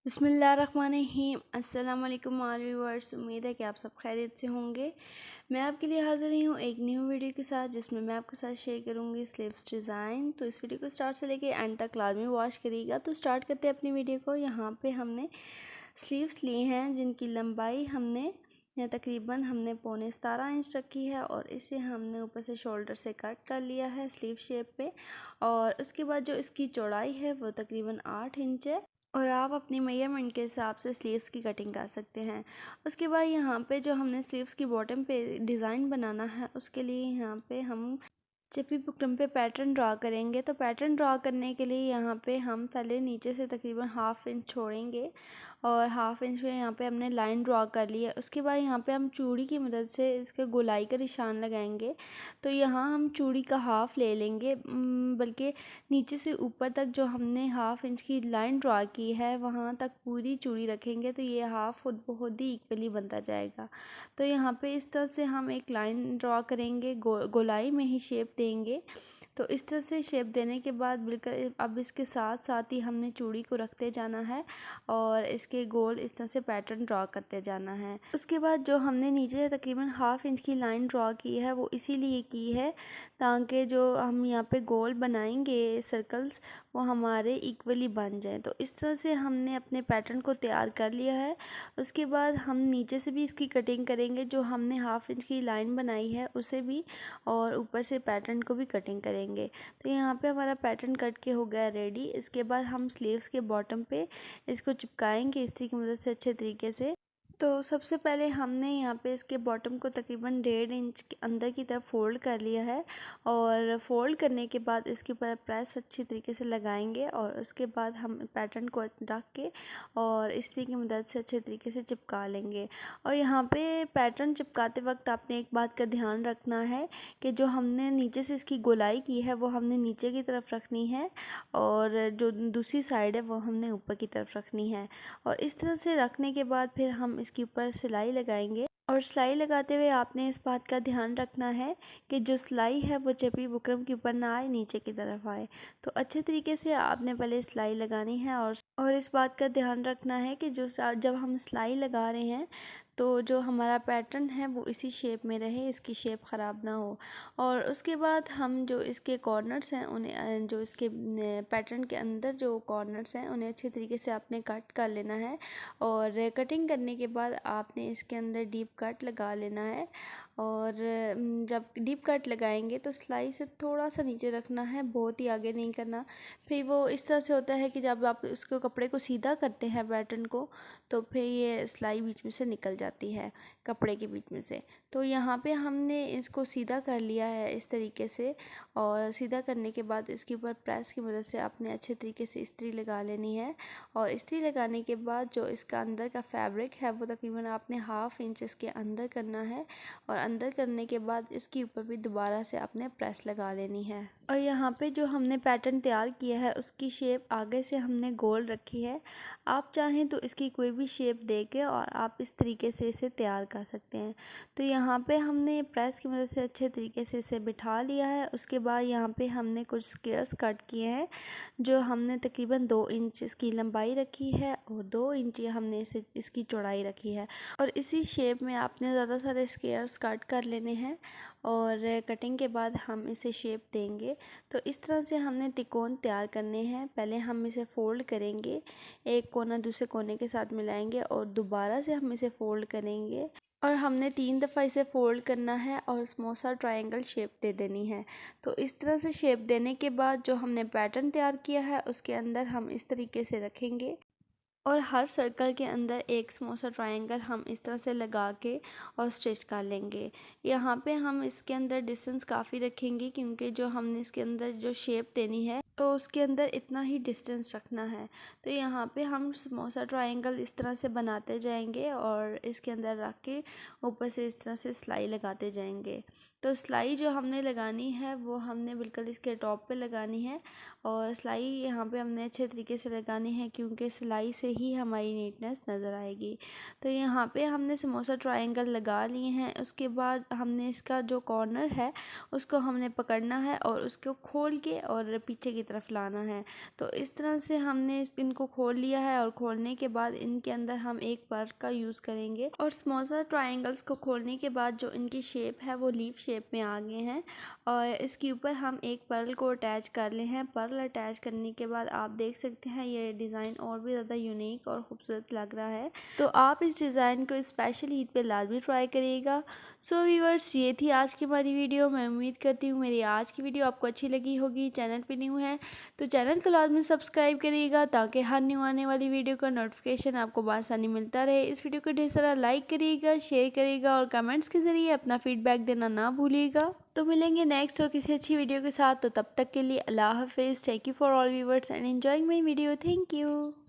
बिस्मिल्लाहिर्रहमानिर्रहीम। अस्सलाम वालेकुम ऑल व्यूअर्स। उम्मीद है कि आप सब खैरियत से होंगे। मैं आपके लिए हाज़िर ही हूँ एक न्यू वीडियो के साथ, जिसमें मैं आपके साथ शेयर करूँगी स्लीव्स डिज़ाइन। तो इस वीडियो को स्टार्ट से लेके एंड तक लाजमी वॉच करिएगा। तो स्टार्ट करते हैं अपनी वीडियो को। यहाँ पे हमने स्लीव्स लिए हैं जिनकी लंबाई हमने तकरीबन 17.5 इंच रखी है, और इसे हमने ऊपर से शोल्डर से कट कर लिया है स्लीव शेप पे। और उसके बाद जो इसकी चौड़ाई है वो तकरीबन 8 इंच है, और आप अपनी मेजरमेंट के हिसाब से स्लीव्स की कटिंग कर सकते हैं। उसके बाद यहाँ पे जो हमने स्लीव्स की बॉटम पे डिज़ाइन बनाना है, उसके लिए यहाँ पे हम चपी बुकरम पे पैटर्न ड्रा करेंगे। तो पैटर्न ड्रा करने के लिए यहाँ पे हम पहले नीचे से तकरीबन 1/2 इंच छोड़ेंगे, और 1/2 इंच में यहाँ पे हमने लाइन ड्रा कर ली है। उसके बाद यहाँ पे हम चूड़ी की मदद से इसके गोलाई का निशान लगाएंगे। तो यहाँ हम चूड़ी का हाफ़ ले लेंगे, बल्कि नीचे से ऊपर तक जो हमने 1/2 इंच की लाइन ड्रा की है वहाँ तक पूरी चूड़ी रखेंगे, तो ये हाफ़ खुद ब खुद ही इक्वली बनता जाएगा। तो यहाँ पे इस तरह से हम एक लाइन ड्रा करेंगे, गोलाई में ही शेप देंगे। तो इस तरह से शेप देने के बाद बिल्कुल अब इसके साथ साथ ही हमने चूड़ी को रखते जाना है, और इसके गोल इस तरह से पैटर्न ड्रा करते जाना है। उसके बाद जो हमने नीचे तकरीबन 1/2 इंच की लाइन ड्रा की है वो इसीलिए की है ताकि जो हम यहाँ पे गोल बनाएंगे सर्कल्स, वो हमारे इक्वली बन जाए। तो इस तरह से हमने अपने पैटर्न को तैयार कर लिया है। उसके बाद हम नीचे से भी इसकी कटिंग करेंगे, जो हमने 1/2 इंच की लाइन बनाई है उसे भी, और ऊपर से पैटर्न को भी कटिंग करेंगे। तो यहाँ पे हमारा पैटर्न कट के हो गया रेडी। इसके बाद हम स्लीव्स के बॉटम पे इसको चिपकाएंगे इस्त्री की मदद से अच्छे तरीके से। तो सबसे पहले हमने यहाँ पे इसके बॉटम को तकरीबन 1.5 इंच के अंदर की तरफ फ़ोल्ड कर लिया है, और फ़ोल्ड करने के बाद इसके ऊपर प्रेस अच्छी तरीके से लगाएंगे, और उसके बाद हम पैटर्न को रख के और इस्त्री की मदद से अच्छे तरीके से चिपका लेंगे। और यहाँ पे पैटर्न चिपकाते वक्त आपने एक बात का ध्यान रखना है कि जो हमने नीचे से इसकी गोलाई की है वो हमने नीचे की तरफ रखनी है, और जो दूसरी साइड है वो हमने ऊपर की तरफ रखनी है। और इस तरह से रखने के बाद फिर हम इसके ऊपर सिलाई लगाएंगे, और सिलाई लगाते हुए आपने इस बात का ध्यान रखना है कि जो सिलाई है वो चपी बुकरम के ऊपर ना आए, नीचे की तरफ आए। तो अच्छे तरीके से आपने पहले सिलाई लगानी है, और इस बात का ध्यान रखना है कि जब हम सिलाई लगा रहे हैं तो जो हमारा पैटर्न है वो इसी शेप में रहे, इसकी शेप ख़राब ना हो। और उसके बाद हम जो इसके कॉर्नर्स हैं उन्हें, जो इसके पैटर्न के अंदर जो कॉर्नर्स हैं उन्हें अच्छे तरीके से आपने कट कर लेना है, और कटिंग करने के बाद आपने इसके अंदर डीप कट लगा लेना है। और जब डीप कट लगाएंगे तो सिलाई से थोड़ा सा नीचे रखना है, बहुत ही आगे नहीं करना। फिर वो इस तरह से होता है कि जब आप उसको कपड़े को सीधा करते हैं पैटर्न को, तो फिर ये सिलाई बीच में से निकल जाती है कपड़े के बीच में से। तो यहाँ पे हमने इसको सीधा कर लिया है इस तरीके से, और सीधा करने के बाद इसके ऊपर प्रेस की मदद से आपने अच्छे तरीके से इस्त्री लगा लेनी है। और इस्त्री लगाने के बाद जो इसका अंदर का फैब्रिक है वो तकरीबन आपने 1/2 इंच इसके अंदर करना है, और अंदर करने के बाद इसके ऊपर भी दोबारा से आपने प्रेस लगा लेनी है। और यहाँ पे जो हमने पैटर्न तैयार किया है उसकी शेप आगे से हमने गोल रखी है। आप चाहें तो इसकी कोई भी शेप देके और आप इस तरीके से इसे तैयार कर सकते हैं। तो यहाँ पे हमने प्रेस की मदद से अच्छे तरीके से इसे बिठा लिया है। उसके बाद यहाँ पे हमने कुछ स्क्वेयर्स कट किए हैं, जो हमने तकरीबन 2 इंच इसकी लंबाई रखी है, और 2 इंच हमने इसकी चौड़ाई रखी है। और इसी शेप में आपने ज़्यादा सारे स्क्वेयर्स कट कर लेने हैं, और कटिंग के बाद हम इसे शेप देंगे। तो इस तरह से हमने तिकोन तैयार करने हैं। पहले हम इसे फ़ोल्ड करेंगे, एक कोना दूसरे कोने के साथ मिलाएंगे, और दोबारा से हम इसे फ़ोल्ड करेंगे, और हमने 3 दफ़ा इसे फ़ोल्ड करना है और समोसा ट्रायंगल शेप दे देनी है। तो इस तरह से शेप देने के बाद जो हमने पैटर्न तैयार किया है उसके अंदर हम इस तरीके से रखेंगे, और हर सर्कल के अंदर एक समोसा ट्रायंगल हम इस तरह से लगा के और स्टिच कर लेंगे। यहाँ पे हम इसके अंदर डिस्टेंस काफ़ी रखेंगे, क्योंकि जो हमने इसके अंदर जो शेप देनी है तो उसके अंदर इतना ही डिस्टेंस रखना है। तो यहाँ पे हम समोसा ट्रायंगल इस तरह से बनाते जाएंगे, और इसके अंदर रख के ऊपर से इस तरह से सिलाई लगाते जाएंगे। तो सिलाई जो हमने लगानी है वो हमने बिल्कुल इसके टॉप पे लगानी है, और सिलाई यहाँ पे हमने अच्छे तरीके से लगानी है, क्योंकि सिलाई से ही हमारी नीटनेस नज़र आएगी। तो यहाँ पे हमने समोसा ट्रायंगल लगा लिए हैं। उसके बाद हमने इसका जो कॉर्नर है उसको हमने पकड़ना है, और उसको खोल के और पीछे की तरफ लाना है। तो इस तरह से हमने इनको खोल लिया है और खोलने के बाद इनके अंदर हम एक पर्ल का यूज़ करेंगे और स्मॉल सा ट्रायंगल्स को खोलने के बाद जो इनकी शेप है वो लीफ शेप में आ गए हैं और इसके ऊपर हम एक पर्ल को अटैच कर ले हैं। पर्ल अटैच करने के बाद आप देख सकते हैं ये डिज़ाइन और भी ज़्यादा यूनिक और खूबसूरत लग रहा है। तो आप इस डिज़ाइन को स्पेशल ईद पे लाजमी ट्राई करिएगा। सो व्यूअर्स, ये थी आज की हमारी वीडियो। मैं उम्मीद करती हूँ मेरी आज की वीडियो आपको अच्छी लगी होगी। चैनल पे न्यू है तो चैनल को लाजमी सब्सक्राइब करिएगा ताकि हर न्यू आने वाली वीडियो का नोटिफिकेशन आपको आसानी मिलता रहे। इस वीडियो को ढेर सारा लाइक करिएगा, शेयर करिएगा और कमेंट्स के ज़रिए अपना फीडबैक देना ना भूलिएगा। तो मिलेंगे नेक्स्ट और किसी अच्छी वीडियो के साथ। तो तब तक के लिए अल्लाह हाफिज़। Thank you for all viewers and enjoying my video. Thank you.